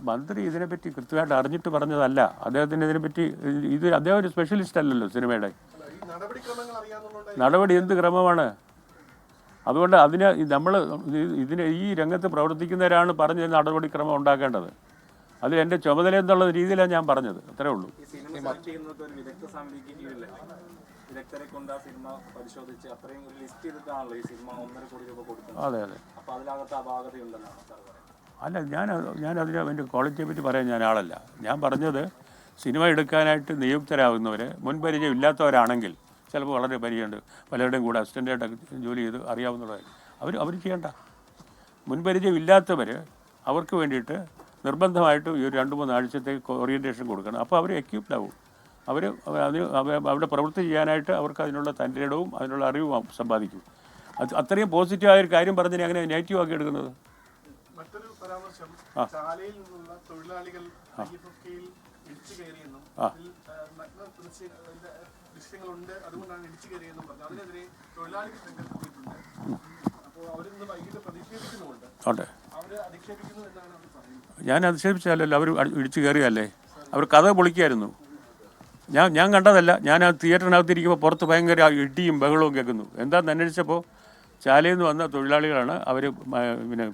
മന്ത്രി ഇതിനെപ്പറ്റി കൃത്യമായിട്ട് അറിഞ്ഞിട്ട് പറഞ്ഞതല്ല. അദ്ദേഹത്തിന് ഇതിനെപ്പറ്റി അദ്ദേഹം ഒരു സ്പെഷ്യലിസ്റ്റ് അല്ലല്ലോ സിനിമയുടെ. നടപടി എന്ത് ക്രമമാണ്? അതുകൊണ്ട് നമ്മൾ ഈ രംഗത്ത് പ്രവർത്തിക്കുന്നവരാണ് പറഞ്ഞ് നടപടിക്രമം ഉണ്ടാക്കേണ്ടത്. അതിൽ എൻ്റെ ചുമതല എന്നുള്ള രീതിയിലാണ് ഞാൻ പറഞ്ഞത്. അത്രേ ഉള്ളൂ. അതെ അതെ. അല്ല, അതിന് എൻ്റെ ക്വാളിറ്റിയെ പറ്റി പറയാൻ ഞാൻ ആളല്ല. ഞാൻ പറഞ്ഞത് സിനിമ എടുക്കാനായിട്ട് നിയുക്തരാകുന്നവർ മുൻപരിചയം ഇല്ലാത്തവരാണെങ്കിൽ ചിലപ്പോൾ വളരെ പരിചയമുണ്ട്, പലരുടെയും കൂടെ അസിസ്റ്റൻ്റായിട്ടൊക്കെ ജോലി ചെയ്ത് അറിയാവുന്നവരായി അവർ ചെയ്യേണ്ട. മുൻപരിചയം ഇല്ലാത്തവർ അവർക്ക് വേണ്ടിയിട്ട് നിർബന്ധമായിട്ട് ഈ ഒരു 2-3 ആഴ്ചത്തേക്ക് ഓറിയൻറ്റേഷൻ കൊടുക്കണം. അപ്പോൾ അവർ എക്യൂപ്ഡ് ആവും. അവിടെ പ്രവൃത്തി ചെയ്യാനായിട്ട് അവർക്ക് അതിനുള്ള തൻ്റെടവും അതിനുള്ള അറിവും സമ്പാദിക്കും. അത്രയും പോസിറ്റീവായൊരു കാര്യം പറഞ്ഞതിനെ അങ്ങനെ നെഗറ്റീവ് ആക്കി എടുക്കുന്നത്. മറ്റൊരു പരാമർശം, ചാലയിൽ നിന്നുള്ള തൊഴിലാളികൾ ദൃശ്യങ്ങളുണ്ട്, അതുകൊണ്ടാണ് ഇടിച്ചു കയറിയെന്നും പറഞ്ഞു. അതിനെതിരെ തൊഴിലാളികൾ രംഗത്തെത്തിയിട്ടുണ്ട്. അപ്പോൾ അവരിന്ന് വൈകിട്ട് പ്രതിഷേധിക്കുന്നുണ്ട്. അവർ അധിക്ഷേപിക്കുന്നു എന്നാണ് അവർ പറയുന്നത്. ഞാൻ അധിക്ഷേപിച്ചാലല്ലോ, അവർ ഇടിച്ചു കയറിയല്ലേ. അവർ കഥ പൊളിക്കായിരുന്നു. ഞാൻ കണ്ടതല്ല. ഞാൻ ആ തിയേറ്ററിനകത്തിരിക്കുമ്പോൾ പുറത്ത് ഭയങ്കര ഇടിയും ബഹളവും കേൾക്കുന്നു. എന്താണെന്ന് അന്വേഷിച്ചപ്പോൾ ചാലയിൽ നിന്ന് വന്ന തൊഴിലാളികളാണ്. അവർ പിന്നെ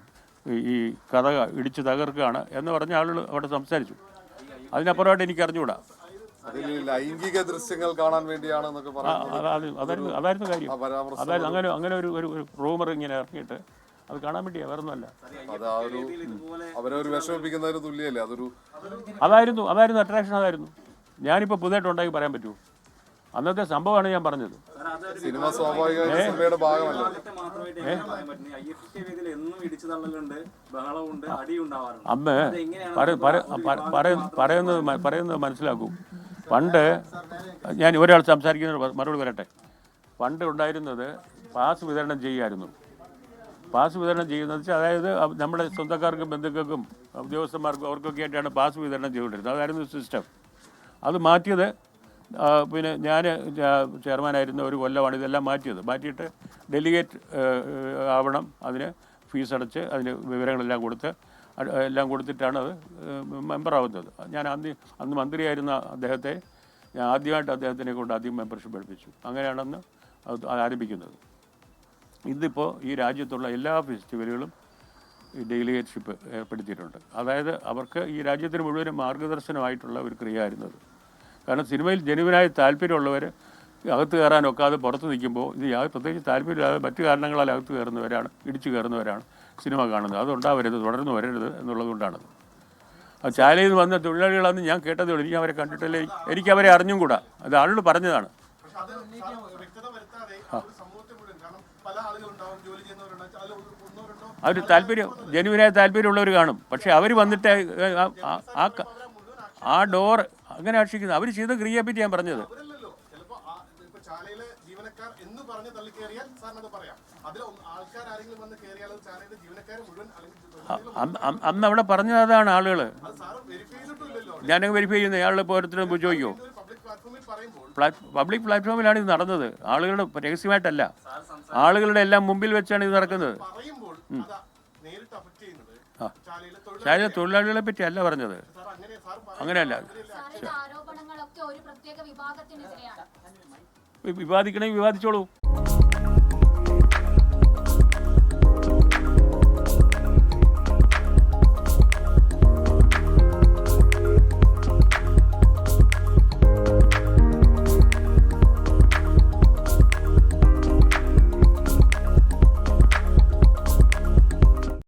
ഈ കഥ ഇടിച്ച് തകർക്കുകയാണ് എന്ന് പറഞ്ഞ ആളുകൾ അവിടെ സംസാരിച്ചു. അതിനപ്പുറമായിട്ട് എനിക്ക് അറിഞ്ഞുകൂടാ. ലൈംഗിക ദൃശ്യങ്ങൾ കാണാൻ വേണ്ടിയാണെന്നൊക്കെ അതായിരുന്നു കാര്യം. അതായത് അങ്ങനെ ഒരു റൂമർ ഇങ്ങനെ ഇറങ്ങിയിട്ട് അത് കാണാൻ വേണ്ടിയാ, വേറെ ഒന്നുമല്ല. അതായിരുന്നു അട്രാക്ഷൻ. അതായിരുന്നു. ഞാനിപ്പോൾ പുതുതായിട്ട് ഉണ്ടാക്കി പറയാൻ പറ്റുമോ? അന്നത്തെ സംഭവമാണ് ഞാൻ പറഞ്ഞത്. സിനിമ സ്വാഭാവികമായിട്ട് ഭാഗമല്ല. അന്ന് പറയുന്നത് മനസ്സിലാക്കൂ. പണ്ട് ഞാൻ ഒരാൾ സംസാരിക്കുന്ന മറുപടി വരട്ടെ. പണ്ട് ഉണ്ടായിരുന്നത് പാസ് വിതരണം ചെയ്യുമായിരുന്നു. പാസ് വിതരണം ചെയ്യുന്നത് വെച്ചാൽ അതായത് നമ്മുടെ സ്വന്തക്കാർക്കും ബന്ധുക്കൾക്കും ഉദ്യോഗസ്ഥന്മാർക്കും അവർക്കൊക്കെ ആയിട്ടാണ് പാസ് വിതരണം ചെയ്തുകൊണ്ടിരുന്നത്. അതായിരുന്നു സിസ്റ്റം. അത് മാറ്റിയത് പിന്നെ ഞാൻ ചെയർമാനായിരുന്ന ഒരു കൊല്ലമാണ് ഇതെല്ലാം മാറ്റിയിട്ട് ഡെലിഗേറ്റ് ആവണം, അതിന് ഫീസ് അടച്ച് അതിന് വിവരങ്ങളെല്ലാം കൊടുത്തിട്ടാണ് അത് മെമ്പറാവുന്നത്. ഞാൻ അന്ന് മന്ത്രിയായിരുന്ന അദ്ദേഹത്തെ ഞാൻ അദ്ദേഹത്തിനെ കൊണ്ട് ആദ്യം മെമ്പർഷിപ്പ് എടുപ്പിച്ചു. അങ്ങനെയാണെന്ന് അത് ആരംഭിക്കുന്നത്. ഇന്നിപ്പോൾ ഈ രാജ്യത്തുള്ള എല്ലാ ഫെസ്റ്റിവലുകളും ഈ ഡെലിഗേറ്റ്ഷിപ്പ് ഏർപ്പെടുത്തിയിട്ടുണ്ട്. അതായത് അവർക്ക് ഈ രാജ്യത്തിന് മുഴുവനും മാർഗദർശനമായിട്ടുള്ള ഒരു ക്രിയയായിരുന്നത്. കാരണം സിനിമയിൽ ജനുവിനായി താല്പര്യമുള്ളവർ അകത്ത് കയറാനൊക്കാതെ പുറത്ത് നിൽക്കുമ്പോൾ ഇത് പ്രത്യേകിച്ച് താല്പര്യമില്ലാതെ മറ്റു കാരണങ്ങളാൽ ഇടിച്ചു കയറുന്നവരാണ് സിനിമ കാണുന്നത്. അതുണ്ടാവരുത്, തുടർന്ന് വരരുത് എന്നുള്ളതുകൊണ്ടാണത്. ആ ചാലയിൽ നിന്ന് വന്ന തൊഴിലാളികളാണെന്ന് ഞാൻ കേട്ടതേ ഉള്ളൂ. എനിക്ക് അവരെ കണ്ടിട്ടില്ലേ, എനിക്ക് അവരെ അറിഞ്ഞും കൂടാ. അത് ആളുകൾ പറഞ്ഞതാണ്. അവർ ജനുവിനായ താല്പര്യമുള്ളവർ കാണും. പക്ഷെ അവർ വന്നിട്ട് ആ ഡോർ അങ്ങനെ ആക്ഷിക്കുന്നത് അവർ ചെയ്ത ക്രിയയെ പറ്റി ഞാൻ പറഞ്ഞത്. അന്ന് അവിടെ പറഞ്ഞത് അതാണ് ആളുകൾ. ഞാനങ്ങ് വെരിഫൈ ചെയ്യുന്നത്. അയാളുടെ ഓരോരുത്തരും പോയി ചോദിക്കുമോ? പബ്ലിക് പ്ലാറ്റ്ഫോമിലാണ് ഇത് നടന്നത്. ആളുകളുടെ രഹസ്യമായിട്ടല്ല, ആളുകളുടെ എല്ലാം മുമ്പിൽ വെച്ചാണ് ഇത് നടക്കുന്നത്. ചാലയിലെ തൊഴിലാളികളെ പറ്റി അല്ല പറഞ്ഞത്. അങ്ങനെയല്ല. വിവാദിക്കണമെങ്കിൽ വിവാദിച്ചോളൂ.